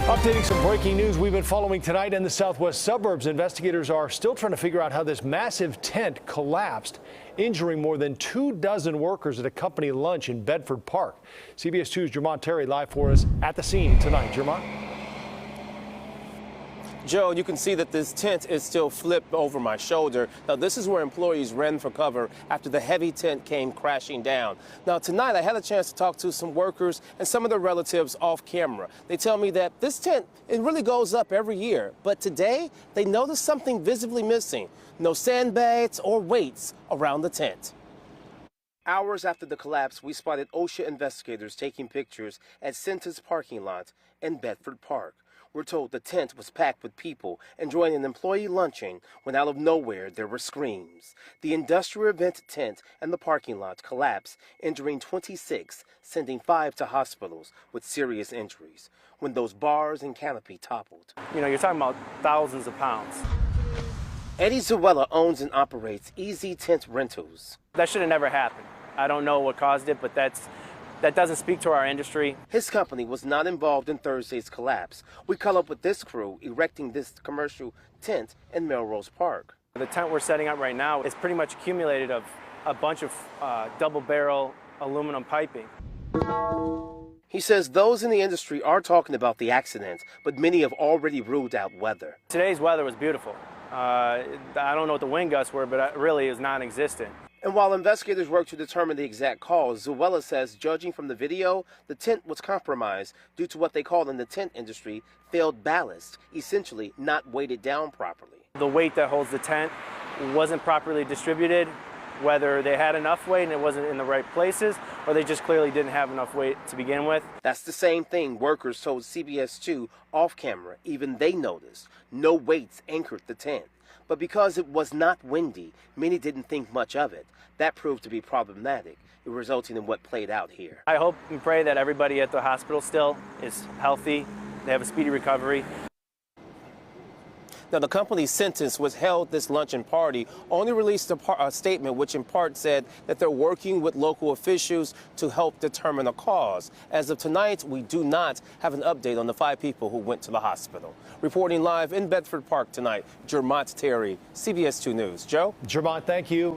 Updating some breaking news we've been following tonight in the southwest suburbs. Investigators are still trying to figure out how this massive tent collapsed, injuring more than 24 workers at a company lunch in Bedford Park. CBS 2's Jermont Terry live for us at the scene tonight. Jermont? Joe, you can see that this tent is still flipped over my shoulder. Now, this is where employees ran for cover after the heavy tent came crashing down. Now, tonight I had a chance to talk to some workers and some of their relatives off camera. They tell me that this tent, it really goes up every year. But today, they noticed something visibly missing. No sandbags or weights around the tent. Hours after the collapse, we spotted OSHA investigators taking pictures at Center's parking lot in Bedford Park. We're told the tent was packed with people enjoying an employee luncheon when out of nowhere there were screams. The industrial event tent and the parking lot collapsed, injuring 26, sending 5 to hospitals with serious injuries when those bars and canopy toppled. You know, you're talking about thousands of pounds. Eddie Zuella owns and operates Easy Tent Rentals. That should have never happened. I don't know what caused it, but that doesn't speak to our industry. His company was not involved in Thursday's collapse. We caught up with this crew erecting this commercial tent in Melrose Park. The tent we're setting up right now is pretty much accumulated of a bunch of double-barrel aluminum piping. He says those in the industry are talking about the accident, but many have already ruled out weather. Today's weather was beautiful. I don't know what the wind gusts were, but it really is non-existent. And while investigators work to determine the exact cause, Zuella says, judging from the video, the tent was compromised due to what they call in the tent industry failed ballast, essentially not weighted down properly. The weight that holds the tent wasn't properly distributed, whether they had enough weight and it wasn't in the right places, or they just clearly didn't have enough weight to begin with. That's the same thing workers told CBS 2 off camera. Even they noticed no weights anchored the tent. But because it was not windy, many didn't think much of it. That proved to be problematic, resulting in what played out here. I hope and pray that everybody at the hospital still is healthy, they have a speedy recovery. Now, the company's sentence was held this luncheon party only released a statement which in part said that they're working with local officials to help determine a cause. As of tonight, we do not have an update on the 5 people who went to the hospital. Reporting live in Bedford Park tonight, Jermont Terry, CBS 2 News. Joe? Jermont, thank you.